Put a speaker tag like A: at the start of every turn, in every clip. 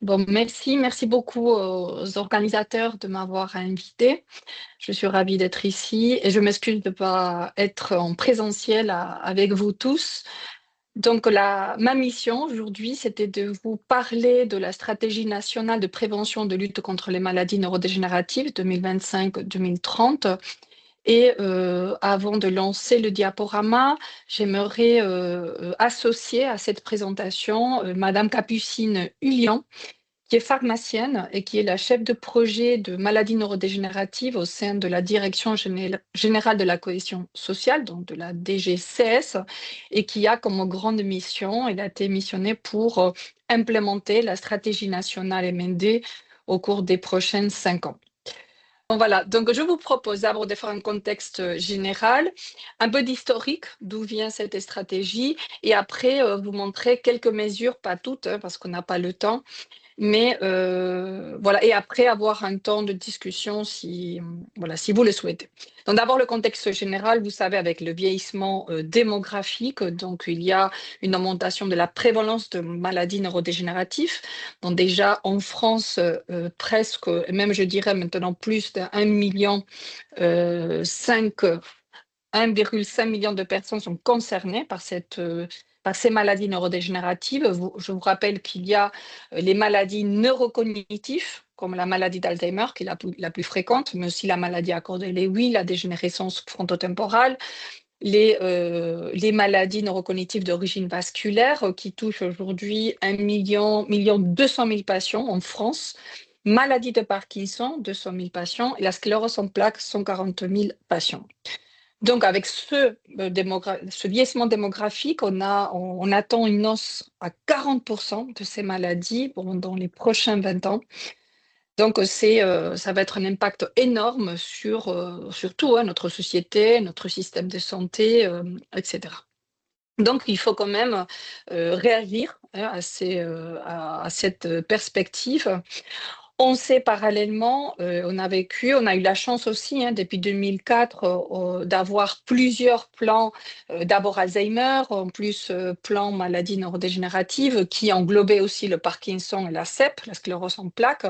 A: Bon, merci beaucoup aux organisateurs de m'avoir invité. Je suis ravie d'être ici et je m'excuse de ne pas être en présentiel avec vous tous. Donc, ma mission aujourd'hui, c'était de vous parler de la stratégie nationale de prévention de lutte contre les maladies neurodégénératives 2025-2030. Et avant de lancer le diaporama, j'aimerais associer à cette présentation Madame Capucine Hullian, qui est pharmacienne et qui est la chef de projet de maladies neurodégénératives au sein de la Direction générale de la cohésion sociale, donc de la DGCS, et qui a comme grande mission, elle a été missionnée pour implémenter la stratégie nationale MND au cours des prochaines 5 ans. Bon, voilà, donc je vous propose d'abord de faire un contexte général, un peu d'historique, d'où vient cette stratégie, et après vous montrer quelques mesures, pas toutes, hein, parce qu'on n'a pas le temps, mais voilà, et après avoir un temps de discussion si, voilà, si vous le souhaitez. Donc d'abord le contexte général, vous savez, avec le vieillissement démographique, donc il y a une augmentation de la prévalence de maladies neurodégénératives. Donc déjà en France, presque, et même je dirais maintenant plus d'1 million, 1,5 million de personnes sont concernées par ces maladies neurodégénératives. Je vous rappelle qu'il y a les maladies neurocognitives, comme la maladie d'Alzheimer, qui est la plus fréquente, mais aussi la maladie à cause de Lewy, la dégénérescence frontotemporale, les maladies neurocognitives d'origine vasculaire qui touchent aujourd'hui 1,2 million patients en France. Maladie de Parkinson, 200 000 patients, et la sclérose en plaques, 140 000 patients. Donc, avec ce vieillissement démographique, on attend une hausse à 40% de ces maladies dans les prochains 20 ans. Donc, ça va être un impact énorme sur tout, hein, notre société, notre système de santé, etc. Donc, il faut quand même réagir, hein, à cette perspective. On sait parallèlement, on a eu la chance aussi, hein, depuis 2004, d'avoir plusieurs plans, d'abord Alzheimer, en plus plan maladie neurodégénérative, qui englobaient aussi le Parkinson et la CEP, la sclérose en plaques.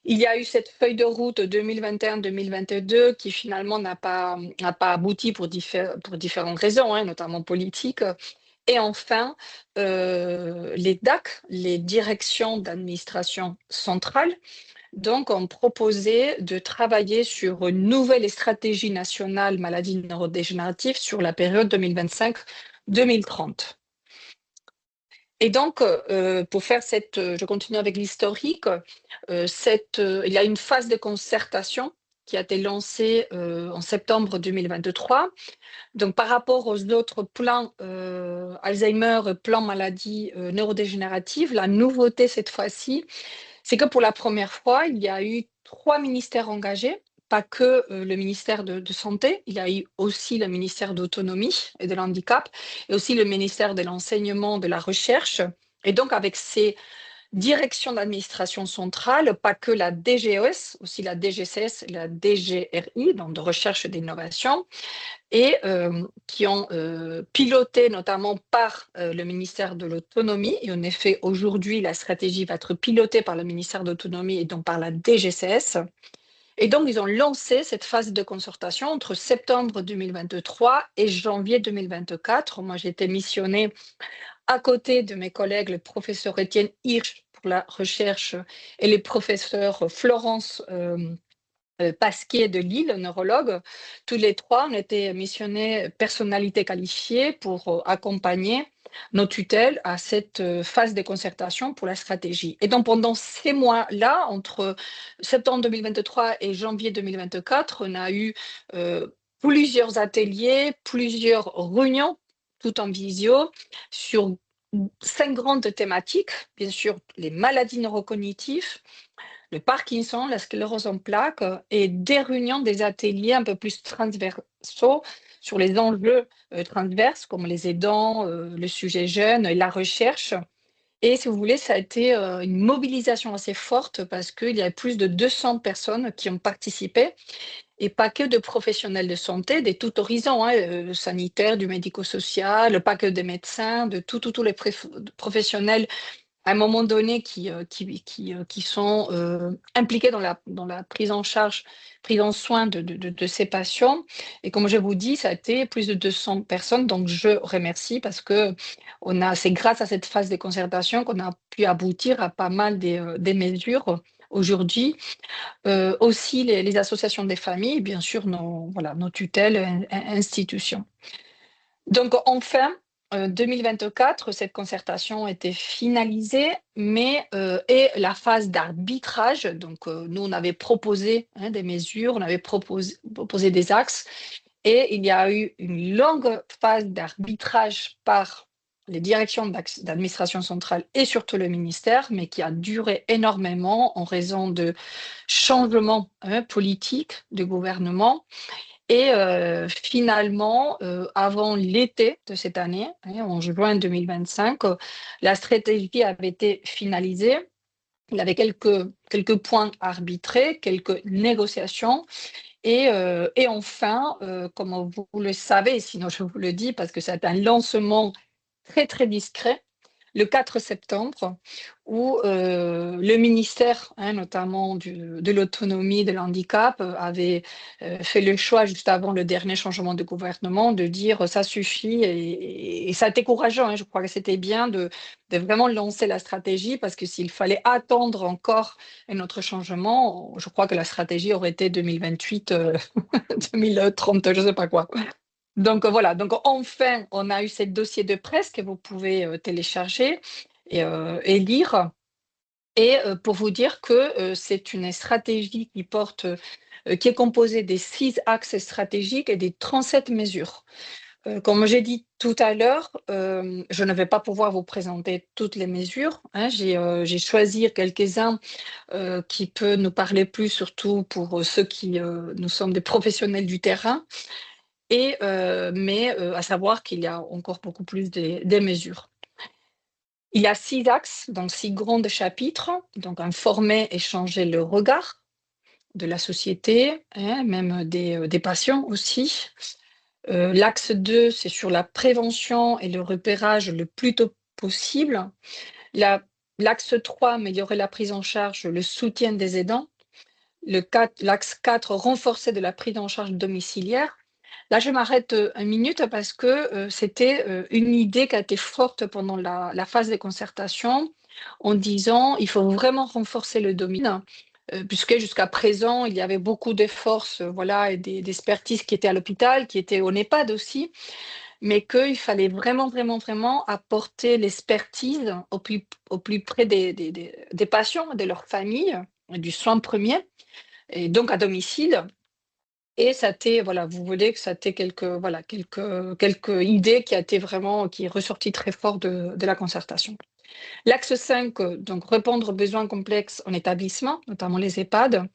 A: Il y a eu cette feuille de route 2021-2022 qui finalement n'a pas abouti pour différentes raisons, hein, notamment politiques. Et enfin, les DAC, les directions d'administration centrale, donc, on proposait de travailler sur une nouvelle stratégie nationale maladie neurodégénérative sur la période 2025-2030. Et donc, pour faire je continue avec l'historique, il y a une phase de concertation qui a été lancée en septembre 2023. Donc, par rapport aux autres plans Alzheimer, plan maladie neurodégénérative, la nouveauté cette fois-ci, c'est que pour la première fois, il y a eu 3 ministères engagés, pas que le ministère de Santé, il y a eu aussi le ministère d'autonomie et de l'handicap, et aussi le ministère de l'enseignement, de la recherche. Et donc, avec ces directions d'administration centrale, pas que la DGES, aussi la DGCS, la DGRI, donc de recherche et d'innovation, et qui ont piloté notamment par le ministère de l'Autonomie. Et en effet, aujourd'hui, la stratégie va être pilotée par le ministère de l'Autonomie et donc par la DGCS. Et donc, ils ont lancé cette phase de concertation entre septembre 2023 et janvier 2024. Moi, j'ai été missionnée à côté de mes collègues, le professeur Étienne Hirsch pour la recherche et les professeurs Florence Pasquier de Lille, neurologue. Tous les trois, on était missionnés personnalités qualifiées pour accompagner nos tutelles à cette phase de concertation pour la stratégie. Et donc, pendant ces mois-là, entre septembre 2023 et janvier 2024, on a eu plusieurs ateliers, plusieurs réunions, tout en visio, sur 5 grandes thématiques. Bien sûr, les maladies neurocognitives, le Parkinson, la sclérose en plaques, et des réunions, des ateliers un peu plus transversaux sur les enjeux transverses comme les aidants, le sujet jeune et la recherche. Et si vous voulez, ça a été une mobilisation assez forte parce qu'il y a plus de 200 personnes qui ont participé et pas que de professionnels de santé, des tout horizons, hein, sanitaires, du médico-social, pas que des médecins, de tous les professionnels à un moment donné qui sont impliqués dans la prise en charge, prise en soin de ces patients. Et comme je vous dis, ça a été plus de 200 personnes. Donc, je remercie parce que c'est grâce à cette phase de concertation qu'on a pu aboutir à pas mal des mesures aujourd'hui. Aussi les associations des familles, et bien sûr nos tutelles, institutions. Donc enfin, 2024, cette concertation était finalisée, mais et la phase d'arbitrage, donc nous on avait proposé des mesures, on avait proposé des axes, et il y a eu une longue phase d'arbitrage par les directions d'administration centrale et surtout le ministère, mais qui a duré énormément en raison de changements politiques du gouvernement. Et finalement, avant l'été de cette année, en juin 2025, la stratégie avait été finalisée. Il y avait quelques points arbitrés, quelques négociations. Et enfin, comme vous le savez, sinon je vous le dis parce que c'est un lancement très, très discret, le 4 septembre, où le ministère, notamment de l'autonomie, de l'handicap, avait fait le choix, juste avant le dernier changement de gouvernement, de dire ça suffit. Et ça a été courageant. Je crois que c'était bien de vraiment lancer la stratégie, parce que s'il fallait attendre encore un autre changement, je crois que la stratégie aurait été 2028, 2030, je ne sais pas quoi. Donc voilà, donc enfin, on a eu ce dossier de presse que vous pouvez télécharger et lire. Et pour vous dire que c'est une stratégie qui est composée des 6 axes stratégiques et des 37 mesures. Comme j'ai dit tout à l'heure, je ne vais pas pouvoir vous présenter toutes les mesures. J'ai choisi quelques-uns qui peuvent nous parler plus, surtout pour ceux qui nous sommes des professionnels du terrain. Mais à savoir qu'il y a encore beaucoup plus des mesures. Il y a 6 axes, donc 6 grands chapitres, donc informer, échanger le regard de la société, même des patients aussi. L'axe 2, c'est sur la prévention et le repérage le plus tôt possible. L'axe 3, améliorer la prise en charge, le soutien des aidants. L'axe 4, renforcer de la prise en charge domiciliaire. Là, je m'arrête une minute parce que c'était une idée qui a été forte pendant la phase de concertation, en disant il faut vraiment renforcer le domaine, puisque jusqu'à présent, il y avait beaucoup d'efforts voilà, et d'expertises qui étaient à l'hôpital, qui étaient au NEHPAD aussi, mais qu'il fallait vraiment, vraiment, vraiment apporter l'expertise au plus près des patients, de leurs familles, du soin premier, et donc à domicile. Et ça t'est, voilà, vous voulez que ça t'ait quelques idées qui est ressorti très fort de la concertation. L'axe 5, donc répondre aux besoins complexes en établissement, notamment les EHPAD.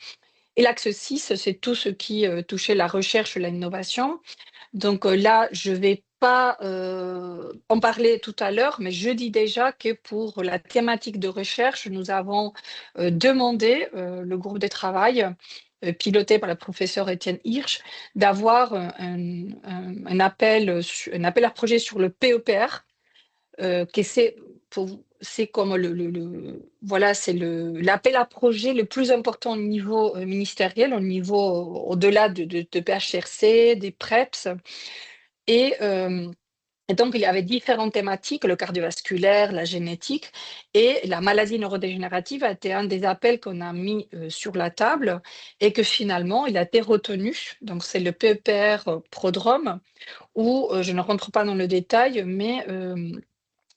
A: Et l'axe 6, c'est tout ce qui touchait la recherche et l'innovation. Donc là, je ne vais pas en parler tout à l'heure, mais je dis déjà que pour la thématique de recherche, nous avons demandé, le groupe de travail piloté par le professeur Étienne Hirsch, d'avoir un appel à projet sur le PEPR, que c'est comme voilà, c'est l'appel à projet le plus important au niveau ministériel, au niveau au-delà de PHRC, des PREPS. Et, euh, et donc, il y avait différentes thématiques, le cardiovasculaire, la génétique, et la maladie neurodégénérative a été un des appels qu'on a mis sur la table, et que finalement, il a été retenu. Donc, c'est le PEPR Prodrome, où je ne rentre pas dans le détail, mais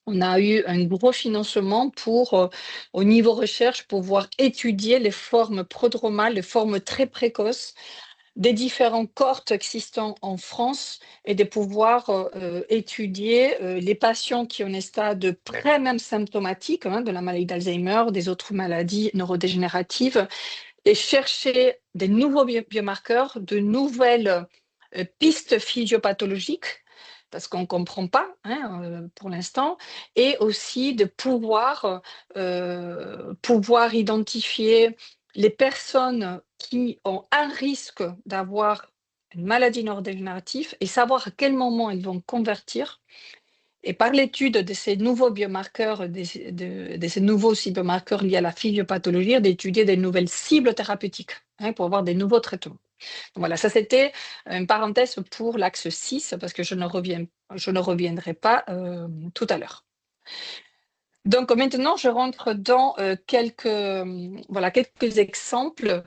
A: on a eu un gros financement pour, au niveau recherche, pouvoir étudier les formes prodromales, les formes très précoces des différents cohortes existants en France, et de pouvoir étudier les patients qui ont un stade près même symptomatique de la maladie d'Alzheimer, des autres maladies neurodégénératives, et chercher des nouveaux biomarqueurs, de nouvelles pistes physiopathologiques, parce qu'on ne comprend pas pour l'instant, et aussi de pouvoir identifier les personnes qui ont un risque d'avoir une maladie neurodégénérative et savoir à quel moment ils vont convertir, Et par l'étude de ces nouveaux biomarqueurs, de ces nouveaux biomarqueurs liés à la physiopathologie, d'étudier des nouvelles cibles thérapeutiques pour avoir des nouveaux traitements. Donc voilà, ça c'était une parenthèse pour l'axe 6, parce que je ne reviendrai pas tout à l'heure. Donc maintenant, je rentre dans quelques exemples.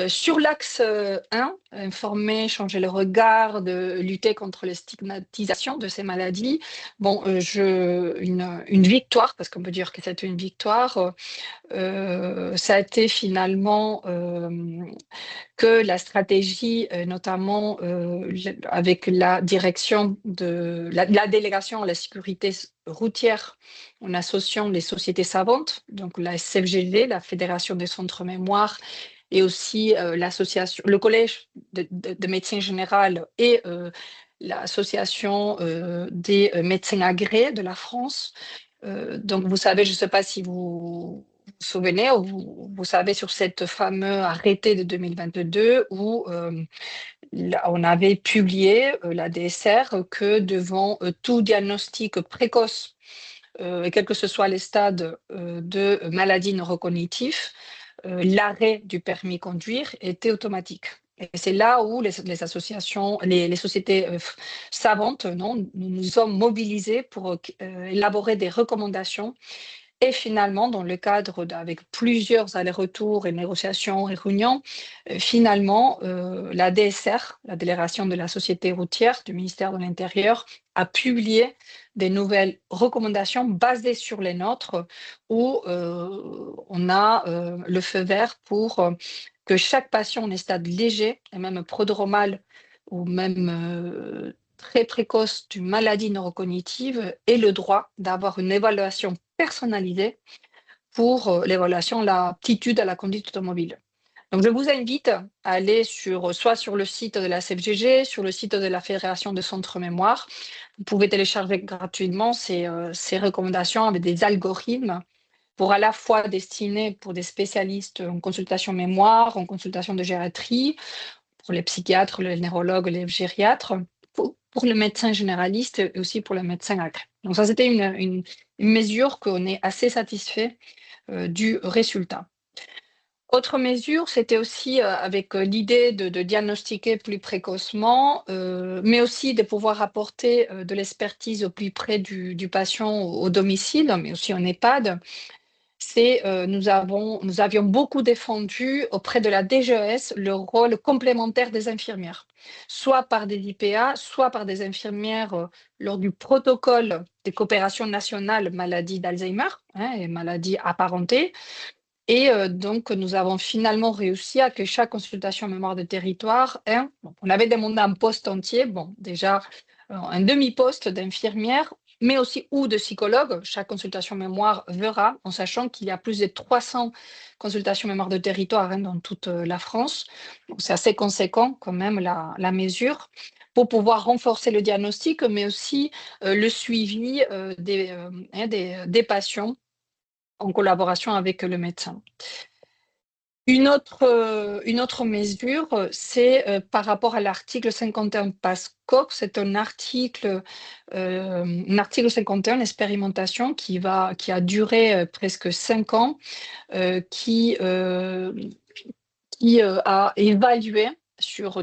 A: Sur l'axe 1, informer, changer le regard, de lutter contre les stigmatisations de ces maladies. Bon, une victoire, parce qu'on peut dire que c'est une victoire, ça a été finalement que la stratégie, notamment avec la direction de la délégation à la sécurité routière, en associant les sociétés savantes, donc la SFGV, la Fédération des centres mémoire, et aussi l'association, le collège de médecine générale et l'association des médecins agréés de la France. Donc, vous savez, je ne sais pas si vous vous souvenez, ou vous savez, sur cette fameux arrêté de 2022 où on avait publié, la DSR, que devant tout diagnostic précoce, et quel que ce soit les stades de maladie neurocognitive, l'arrêt du permis conduire était automatique. Et c'est là où les associations, les sociétés savantes, non, nous nous sommes mobilisés pour élaborer des recommandations. Et finalement, dans le cadre avec plusieurs allers-retours et négociations et réunions, finalement, la DSR, la Délégation de la Société routière du ministère de l'Intérieur, a publié des nouvelles recommandations basées sur les nôtres, où on a le feu vert pour que chaque patient en stade léger, et même prodromal, ou même très précoce d'une maladie neurocognitive, ait le droit d'avoir une évaluation personnalisée pour l'évaluation, l'aptitude à la conduite automobile. Donc, je vous invite à aller soit sur le site de la CFGG, sur le site de la Fédération de centres mémoire. Vous pouvez télécharger gratuitement ces recommandations avec des algorithmes pour à la fois destinés pour des spécialistes en consultation mémoire, en consultation de gériatrie, pour les psychiatres, les neurologues, les gériatres, pour le médecin généraliste et aussi pour le médecin agrégé. Donc ça, c'était une mesure qu'on est assez satisfait du résultat. Autre mesure, c'était aussi avec l'idée de diagnostiquer plus précocement, mais aussi de pouvoir apporter de l'expertise au plus près du patient au domicile, mais aussi en EHPAD. Nous avions beaucoup défendu auprès de la DGES le rôle complémentaire des infirmières, soit par des IPA, soit par des infirmières lors du protocole des coopérations nationales maladie d'Alzheimer et maladies apparentées. Et donc, nous avons finalement réussi à que chaque consultation mémoire de territoire, on avait demandé un poste entier, bon, déjà un demi-poste d'infirmière, mais aussi ou de psychologue. Chaque consultation mémoire verra, en sachant qu'il y a plus de 300 consultations mémoire de territoire dans toute la France. Donc, c'est assez conséquent quand même la mesure pour pouvoir renforcer le diagnostic, mais aussi le suivi des patients en collaboration avec le médecin. Une autre mesure, c'est par rapport à l'article 51 PASCOP. C'est un article 51, expérimentation qui a duré presque 5 ans, qui a évalué sur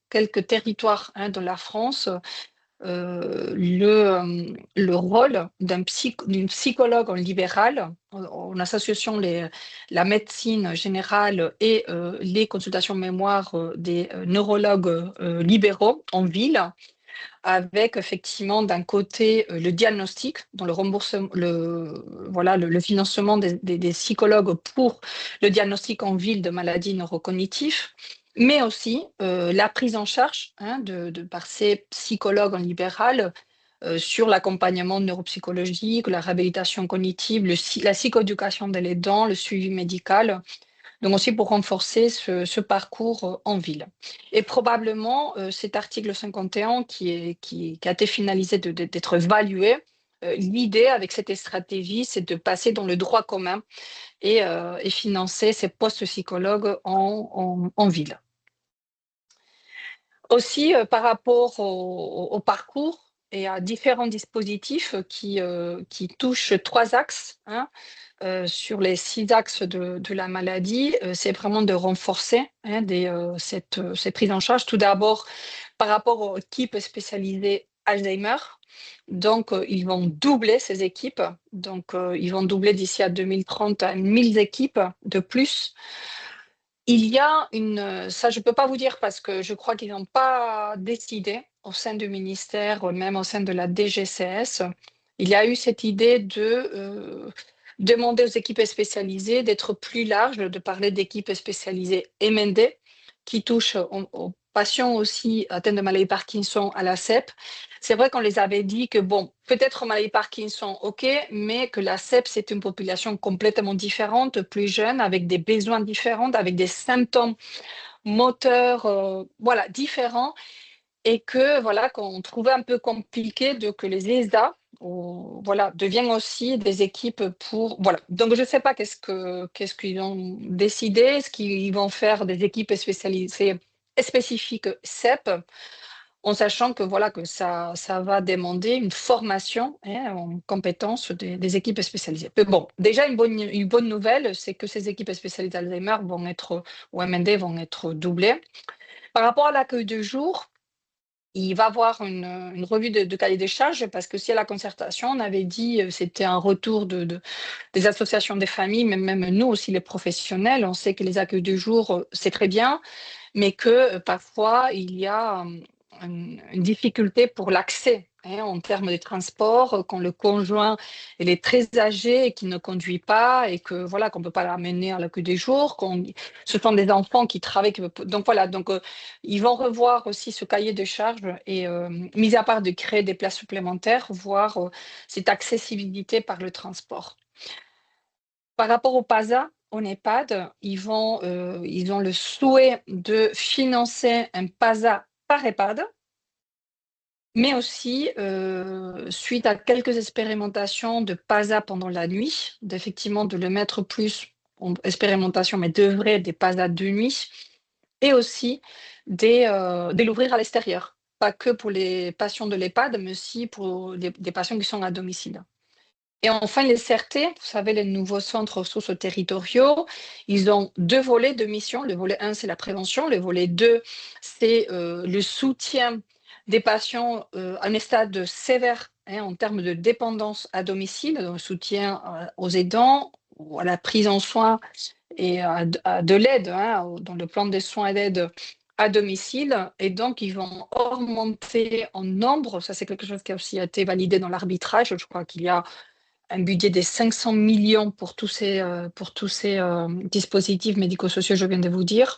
A: quelques territoires de la France le rôle d'une psychologue en libéral, en association la médecine générale et les consultations mémoire des neurologues libéraux en ville, avec effectivement d'un côté le diagnostic, dans le remboursement, le financement des psychologues pour le diagnostic en ville de maladies neurocognitives, mais aussi la prise en charge par ces psychologues en libéral sur l'accompagnement neuropsychologique, la réhabilitation cognitive, la psychoéducation de l'aidant, le suivi médical, donc aussi pour renforcer ce parcours en ville. Et probablement, cet article 51 qui a été finalisé d'être évalué, l'idée avec cette stratégie, c'est de passer dans le droit commun et financer ces postes psychologues en ville. Aussi, par rapport au parcours, et à différents dispositifs qui touchent 3 axes, hein. Sur les 6 axes de la maladie, c'est vraiment de renforcer, hein, cette prise en charge. Tout d'abord, par rapport aux équipes spécialisées Alzheimer. Donc, ils vont doubler ces équipes. Donc, ils vont doubler d'ici à 2030 à 1000 équipes de plus. Il y a ça je ne peux pas vous dire parce que je crois qu'ils n'ont pas décidé au sein du ministère, même au sein de la DGCS. Il y a eu cette idée de demander aux équipes spécialisées d'être plus larges, de parler d'équipes spécialisées MND qui touchent aux patients aussi atteints de maladie Parkinson à la CEP. C'est vrai qu'on les avait dit que, bon, peut-être maladie Parkinson, ok, mais que la CEP, c'est une population complètement différente, plus jeune, avec des besoins différents, avec des symptômes moteurs, voilà, différents, et que, voilà, qu'on trouvait un peu compliqué de que les ESA, voilà, deviennent aussi des équipes pour, voilà. Donc, je ne sais pas qu'est-ce qu'ils ont décidé, est-ce qu'ils vont faire des équipes spécialisées spécifiques CEP, en sachant que voilà que ça va demander une formation, hein, en compétences des équipes spécialisées. Mais bon, déjà une bonne nouvelle, c'est que ces équipes spécialisées Alzheimer vont être, ou MND vont être doublées. Par rapport à l'accueil de jour, il va y avoir une revue de cahier des charges parce que si à la concertation, on avait dit c'était un retour des associations des familles, mais même nous aussi les professionnels, on sait que les accueils de jour, c'est très bien, mais que parfois il y a une difficulté pour l'accès, hein, en termes de transport, quand le conjoint il est très âgé et qu'il ne conduit pas et que voilà qu'on ne peut pas l'amener à l'accueil des jours, ce sont des enfants qui travaillent, donc voilà, donc ils vont revoir aussi ce cahier de charges et mis à part de créer des places supplémentaires, voir cette accessibilité par le transport. Par rapport au PASA, au NEHPAD, ils ont le souhait de financer un PASA par EHPAD, mais aussi, suite à quelques expérimentations de PASA pendant la nuit, d'effectivement de le mettre plus en expérimentation, mais de vrai des PASA de nuit, et aussi de l'ouvrir à l'extérieur. Pas que pour les patients de l'EHPAD, mais aussi pour des patients qui sont à domicile. Et enfin, les CRT, vous savez, les nouveaux centres ressources territoriaux, ils ont 2 volets de mission. Le volet 1, c'est la prévention. Le volet 2, c'est le soutien des patients à un stade sévère, hein, en termes de dépendance à domicile, donc soutien aux aidants, ou à la prise en soin et à de l'aide, hein, dans le plan des soins et d'aide à domicile. Et donc, ils vont augmenter en nombre. Ça, c'est quelque chose qui a aussi été validé dans l'arbitrage. Je crois qu'il y a un budget de 500 millions pour tous ces dispositifs médico-sociaux, je viens de vous dire,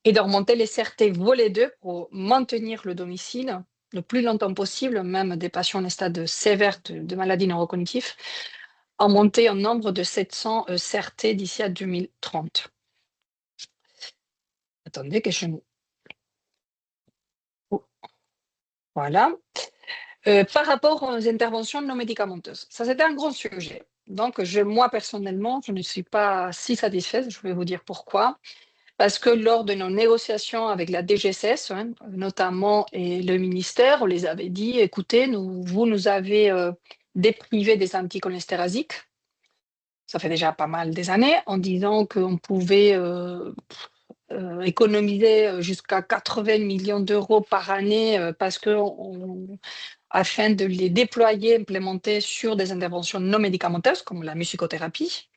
A: et de remonter les CRT volet 2 pour maintenir le domicile le plus longtemps possible, même des patients en stade sévère de maladies neurocognitive, en monter en nombre de 700 CRT d'ici à 2030. Attendez que je... Oh, voilà. Par rapport aux interventions non médicamenteuses, ça c'était un grand sujet. Donc, moi personnellement, je ne suis pas si satisfaite, je vais vous dire pourquoi. Parce que lors de nos négociations avec la DGCS, hein, notamment, et le ministère, on les avait dit, écoutez, vous nous avez déprivé des anticholestérasiques, ça fait déjà pas mal des années, en disant qu'on pouvait économiser jusqu'à 80 millions d'euros par année parce que afin de les déployer, implémenter sur des interventions non médicamenteuses comme la musicothérapie.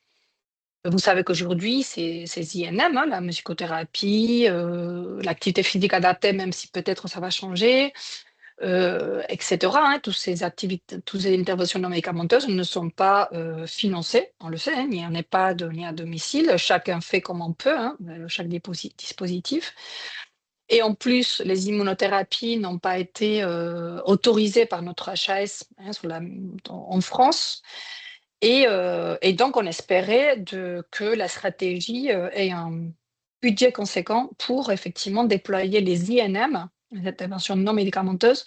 A: Vous savez qu'aujourd'hui, c'est INM, hein, la musicothérapie, l'activité physique adaptée, même si peut-être ça va changer, etc., hein, toutes ces activités, toutes ces interventions non médicamenteuses ne sont pas financées, on le sait, hein, ni en EHPAD ni à domicile. Chacun fait comme on peut, hein, chaque dispositif. Et en plus, les immunothérapies n'ont pas été autorisées par notre HAS, hein, en France. Et donc, on espérait que la stratégie ait un budget conséquent pour effectivement déployer les INM les interventions non médicamenteuses,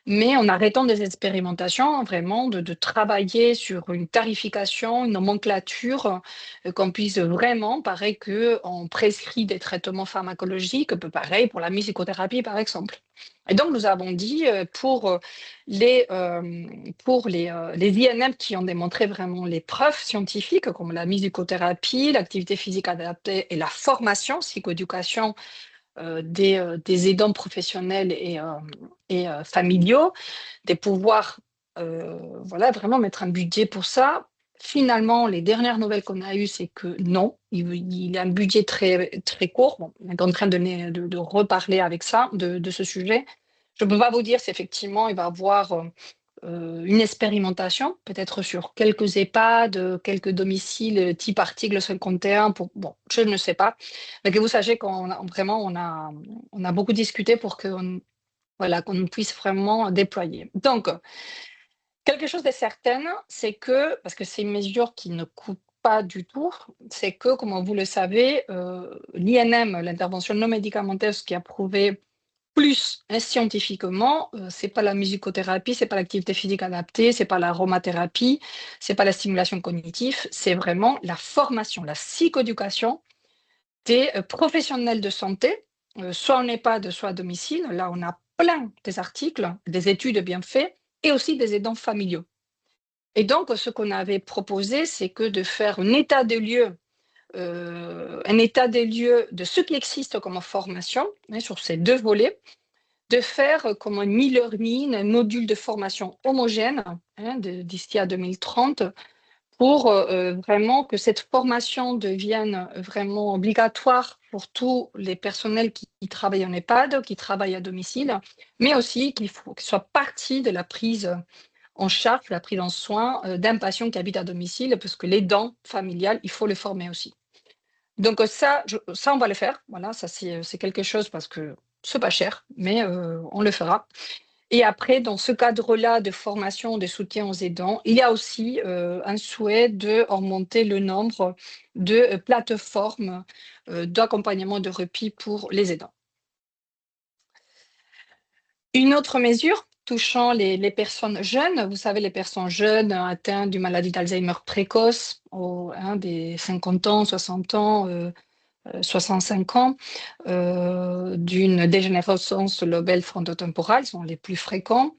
A: mais en arrêtant des expérimentations, vraiment de travailler sur une tarification, une nomenclature, qu'on puisse vraiment, pareil qu'on prescrit des traitements pharmacologiques, pareil pour la musicothérapie par exemple. Et donc nous avons dit les INM qui ont démontré vraiment les preuves scientifiques comme la musicothérapie, l'activité physique adaptée et la formation, psychoéducation des aidants professionnels et familiaux, de pouvoir voilà, vraiment mettre un budget pour ça. Finalement, les dernières nouvelles qu'on a eues, c'est que non, il y a un budget très, très court. Bon, on est en train de reparler avec ça, de ce sujet. Je ne peux pas vous dire si effectivement il va y avoir une expérimentation, peut-être sur quelques EHPAD, quelques domiciles type article 51, bon, je ne sais pas, mais que vous sachiez on a beaucoup discuté pour voilà, qu'on puisse vraiment déployer. Donc, quelque chose de certain, c'est que, parce que c'est une mesure qui ne coûte pas du tout, c'est que, comme vous le savez, l'INM, l'intervention non médicamenteuse qui a prouvé plus, hein, scientifiquement, c'est pas la musicothérapie, c'est pas l'activité physique adaptée, c'est pas l'aromathérapie, c'est pas la stimulation cognitive, c'est vraiment la formation, la psychoéducation des professionnels de santé, soit en EHPAD, soit à domicile. Là, on a plein des articles, des études bien faites, et aussi des aidants familiaux. Et donc, ce qu'on avait proposé, c'est que de faire un état des lieux de ce qui existe comme formation, hein, sur ces deux volets, de faire comme un e-learning, un module de formation homogène, hein, d'ici à 2030, pour vraiment que cette formation devienne vraiment obligatoire pour tous les personnels qui travaillent en EHPAD, qui travaillent à domicile, mais aussi qu'il soit partie de la prise en charge, la prise en soin d'un patient qui habite à domicile, parce que l'aidant familial, il faut le former aussi. Donc ça, on va le faire. Voilà, ça c'est quelque chose parce que c'est pas cher, mais on le fera. Et après, dans ce cadre-là de formation, de soutien aux aidants, il y a aussi un souhait d'augmenter le nombre de plateformes d'accompagnement de répit pour les aidants. Une autre mesure touchant les personnes jeunes, vous savez, les personnes jeunes atteintes d'une maladie d'Alzheimer précoce, des 50 ans, 60 ans, 65 ans, d'une dégénérescence lobale frontotemporale, sont les plus fréquents.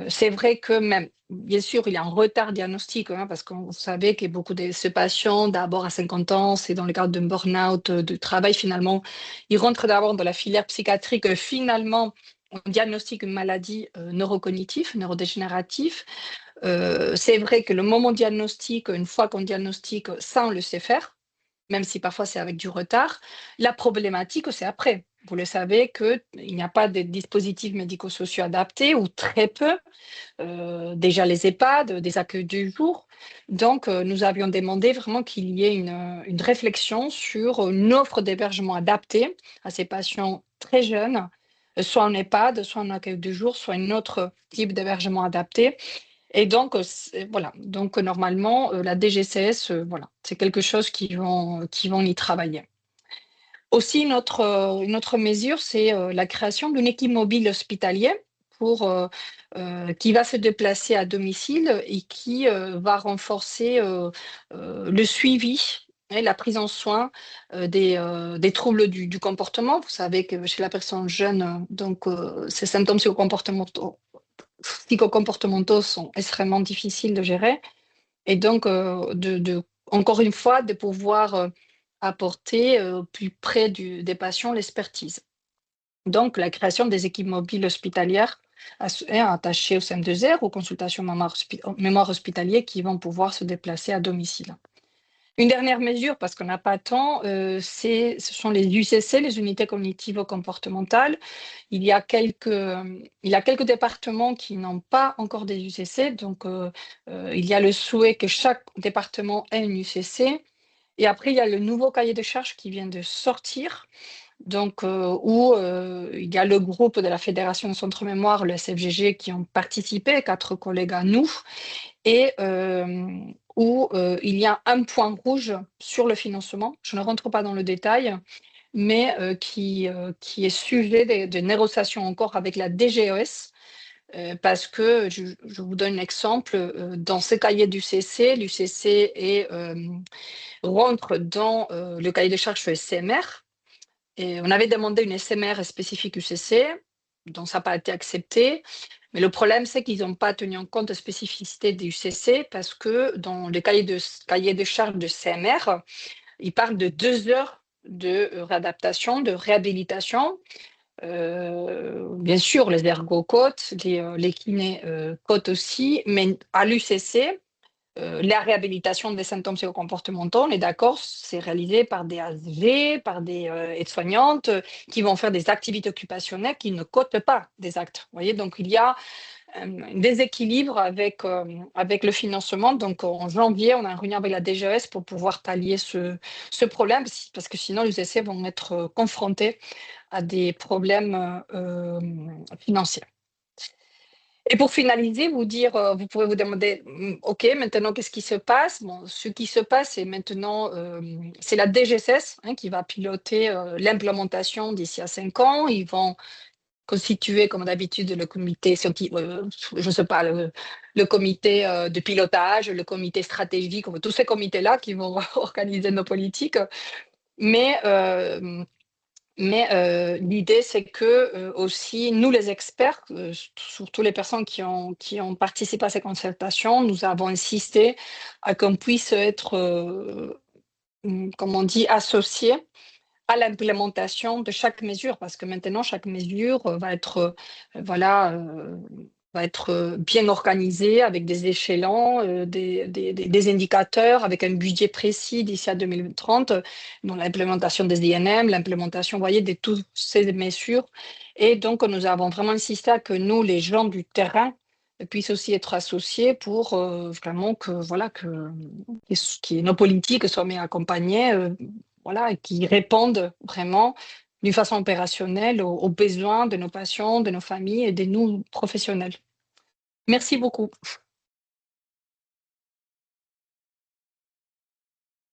A: C'est vrai que même, bien sûr, il y a un retard diagnostique, hein, parce que vous savez que beaucoup de ces patients, d'abord à 50 ans, c'est dans le cadre d'un burn-out de travail, finalement, ils rentrent d'abord dans la filière psychiatrique, finalement, on diagnostique une maladie neurocognitive, neurodégénérative. C'est vrai que le moment diagnostic, une fois qu'on diagnostique, ça, on le sait faire, même si parfois c'est avec du retard. La problématique, c'est après. Vous le savez qu'il n'y a pas de dispositifs médico-sociaux adaptés ou très peu. Déjà les EHPAD, des accueils du jour. Donc, nous avions demandé vraiment qu'il y ait une réflexion sur une offre d'hébergement adaptée à ces patients très jeunes, soit en EHPAD, soit en accueil du jour, soit un autre type d'hébergement adapté. Et donc, voilà. Donc, normalement, la DGCS, voilà, c'est quelque chose qui vont y travailler. Aussi, une autre mesure, c'est la création d'une équipe mobile hospitalière qui va se déplacer à domicile et qui va renforcer le suivi et la prise en soin des troubles du comportement. Vous savez que chez la personne jeune, donc, ces symptômes psychocomportementaux sont extrêmement difficiles de gérer. Et donc, encore une fois, de pouvoir apporter plus près des patients l'expertise. Donc, la création des équipes mobiles hospitalières attachées au CM2R, aux consultations mémoire hospitalier qui vont pouvoir se déplacer à domicile. Une dernière mesure, parce qu'on n'a pas de temps, ce sont les UCC, les unités cognitivo-comportementales. Il y a quelques départements qui n'ont pas encore des UCC, donc il y a le souhait que chaque département ait une UCC. Et après, il y a le nouveau cahier de charges qui vient de sortir, donc où il y a le groupe de la Fédération de Centre Mémoire, le SFGG, qui ont participé, 4 collègues à nous, et où il y a un point rouge sur le financement. Je ne rentre pas dans le détail, mais qui est sujet de négociation encore avec la DGES. Parce que je vous donne un exemple, dans ce cahier du CC, l'UCC rentre dans le cahier de charges SMR. Et on avait demandé une SMR spécifique UCC, dont ça n'a pas été accepté. Mais le problème, c'est qu'ils n'ont pas tenu en compte la spécificité des UCC parce que dans le cahier de charges de CMR, ils parlent de 2 heures de réadaptation, de réhabilitation. Bien sûr, les ergots cotent, les kinés cotent aussi, mais à l'UCC, la réhabilitation des symptômes psychocomportementaux, on est d'accord, c'est réalisé par des ASV, par des aides-soignantes qui vont faire des activités occupationnelles qui ne cotent pas des actes. Vous voyez, donc il y a un déséquilibre avec le financement. Donc en janvier, on a une réunion avec la DGS pour pouvoir pallier ce problème, parce que sinon les UCC vont être confrontés à des problèmes financiers. Et pour finaliser, vous pouvez vous demander, OK, maintenant, qu'est-ce qui se passe? Bon, ce qui se passe, c'est maintenant, c'est la DGSS qui va piloter l'implémentation d'ici à 5 ans. Ils vont constituer, comme d'habitude, le comité scientifique, je ne sais pas, le comité de pilotage, le comité stratégique, tous ces comités-là qui vont organiser nos politiques. Mais l'idée, c'est que aussi, nous, les experts, surtout les personnes qui ont participé à ces concertations, nous avons insisté à qu'on puisse être, comme on dit, associés à l'implémentation de chaque mesure, parce que maintenant, chaque mesure va être bien organisée avec des échelons, des indicateurs, avec un budget précis d'ici à 2030, dans l'implémentation des INM, l'implémentation, vous voyez, de toutes ces mesures. Et donc, nous avons vraiment insisté à que nous, les gens du terrain, puissent aussi être associés pour vraiment que nos politiques soient mieux accompagnées, voilà, et qui répondent vraiment d'une façon opérationnelle aux besoins de nos patients, de nos familles et de nous professionnels. Merci beaucoup.